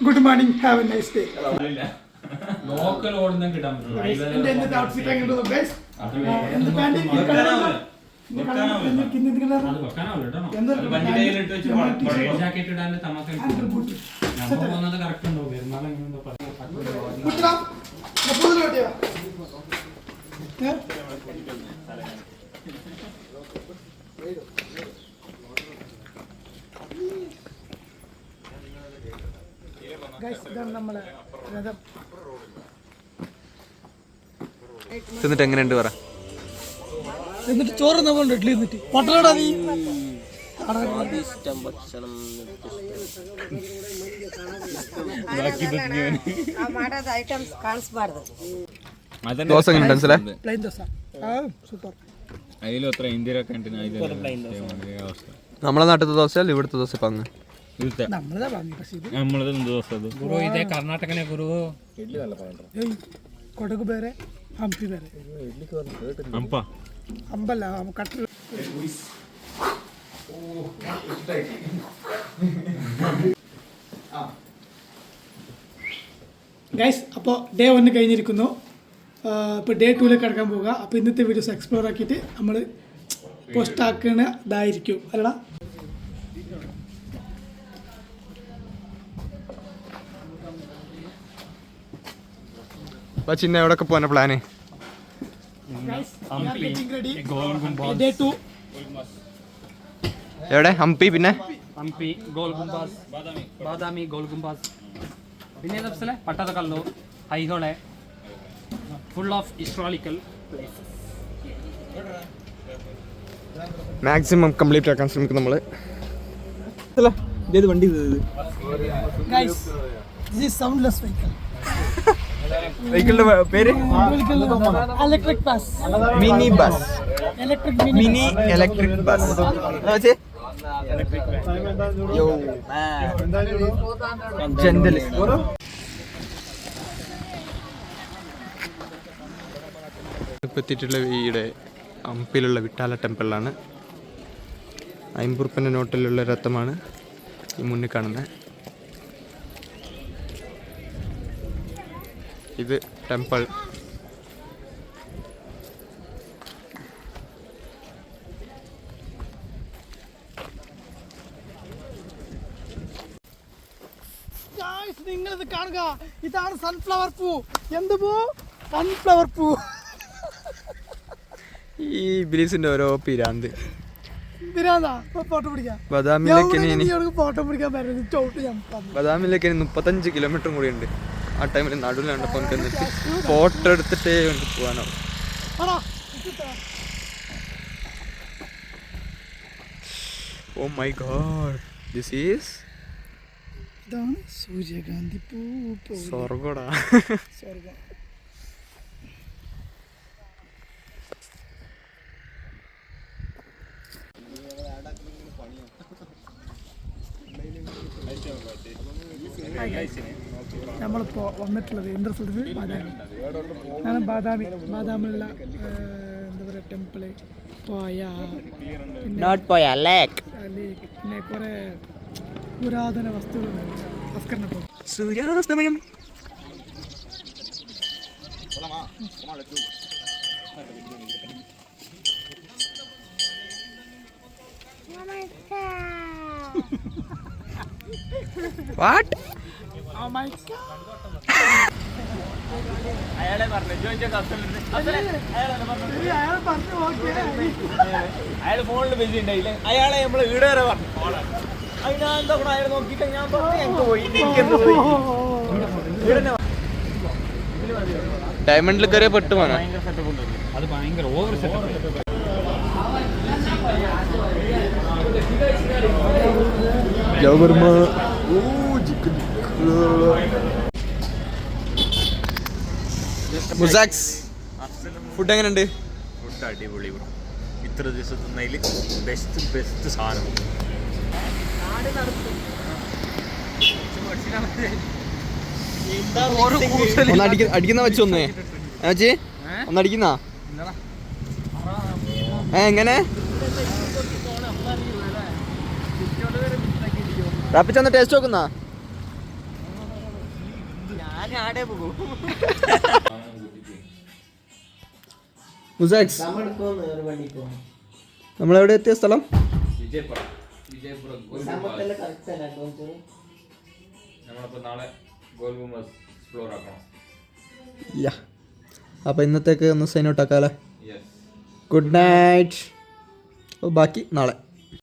Good morning, have A nice day. Local ഓടുന്ന കിട്ടാൻ outfit എങ്ങനെയുണ്ടോ guys? Jacket ഇടാൻ തമാശ പോകുന്നത് കറക്റ്റ് ഉണ്ടോ? പെരുന്നാൾ എങ്ങനെയുണ്ടോ നമ്മളെ രഥം എന്നിട്ട് എങ്ങനെയുണ്ട് പറ. എന്നിട്ട് ചോറ് നമ്മൾ ഇഡ്ഡലി എന്നിട്ട് പൊട്ടലോടാ നീ. Dosa plain dosa super. നമ്മളെ നാട്ടിലത്തെ ദോശ അല്ല ഇവിടുത്തെ ദോശ പങ്ക് കർണാടകനെ ഗുരു കൊടക് ಬೇರೆ ಹಂಪಿ ಬೇರೆ ಹಂಪಲ್ಲ ಕಟ್ಟ. ഗൈസ്, അപ്പോൾ ഡേ 1 കഴിഞ്ഞിരിക്കുന്നു. ഇപ്പോൾ ഡേ 2ലേക്ക് കിടക്കാൻ പോവുക. അപ്പോൾ ഇന്നത്തെ വീഡിയോസ് എക്സ്പ്ലോർ ആക്കിയിട്ട് നമ്മൾ പോസ്റ്റ് ആക്കുന്ന ഇതായിരിക്കും അല്ലടാ. ചിന്ന എവിടെയൊക്കെ പോകാനാ പ്ലാന്? എവിടെ? ഹംപി, പിന്നെ ഹംപി, ഗോൾ ഗുംബാസ്, ബാദാമി ഗോൾ ഗുംബാസ്, പിന്നെ Pattadakal, Aihole, full of historical places. Maximum complete ആക്കാൻ ശ്രമിക്കും നമ്മള്. വണ്ടി വെഹിക്കിളിന്റെ പേര് electric bus, mini bus, mini electric bus. എത്തിയിട്ടുള്ള വീട് ഹംപിയിലുള്ള വിട്ടാല ടെമ്പിളിലാണ്. 50 ഉറുപ്പിൻ്റെ നോട്ടിലുള്ള രഥമാണ് ഈ മുന്നിൽ കാണുന്നത്. ഇത് ടെമ്പിൾ. നിങ്ങളിത് കാണുക, ഇതാണ് സൺഫ്ലവർ പൂ. എന്ത് പൂ? സൺഫ്ലവർ പൂ. ഈ ബ്രീസിന്റെ ഓരോ പിരാന്ത്. ഫോട്ടോ പിടിക്കാം. ബദാമിലേക്ക് 35 കിലോമീറ്ററും കൂടി ഉണ്ട്. ആ ടൈമിൽ നടുവിൽ കണ്ടപ്പോൾ എനിക്ക് എന്നിട്ട് ഫോട്ടോ എടുത്തിട്ടേ എനിക്ക് പോകാനോ. Oh my God, this is സൂര്യകാന്തി പൂ. സ്വർഗടാ. സ്വർഗം. നമ്മളിപ്പോൾ വന്നിട്ടുള്ളത് എന്തൊരു സ്ഥലത്ത്? ബാദാമി. കാരണം ബാദാമിലുള്ള എന്താ പറയുക ടെമ്പിള്, പിന്നെ കുറേ പുരാതന വസ്തുക്കളുണ്ട്. സൂര്യാസ്തമയം. വാട്ട്? അയാളെ പറഞ്ഞു അയാൾ ഫോണിൽ ബിസി ഉണ്ടായില്ലേ? അയാളെ നമ്മള് വീട് വരെ പറഞ്ഞു. അതിനെന്താ കൂടെ അയാൾ നോക്കിയിട്ട് ഞാൻ പറഞ്ഞു പോയി. ഡയമണ്ടിൽ കയറിയ പെട്ടുമാണ്. ഭയങ്കര സെറ്റപ്പ് ഉണ്ട്. അത് ഭയങ്കര ഓവർ സെറ്റപ്പ്. ഫുഡ് എങ്ങനെയുണ്ട്? ഫുഡ് അടിപൊളി. ഇത്ര ദിവസം തിന്നതിൽ ബെസ്റ്റ് സാധനം. അടിക്കുന്ന വെച്ചൊന്നേ ചേച്ചി, ഒന്നടിക്കുന്ന എങ്ങനെ റാപ്പിച്ചന്ന് ടേസ്റ്റ് നോക്കുന്ന ഞാൻ ആടെ പോകും. മുസാക്സ് നമ്മളെവിടെ എത്തിയ സ്ഥലം? നമ്മളിപ്പോ നാളെ ഗോൽ ഗുംബസ് എക്സ്പ്ലോർ ആക്കണം. യാ, അപ്പോൾ ഇന്നത്തേക്ക് ഒന്ന് സൈൻ ഔട്ട് ആക്കാമല്ലേ? Good night. ബാക്കി നാളെ.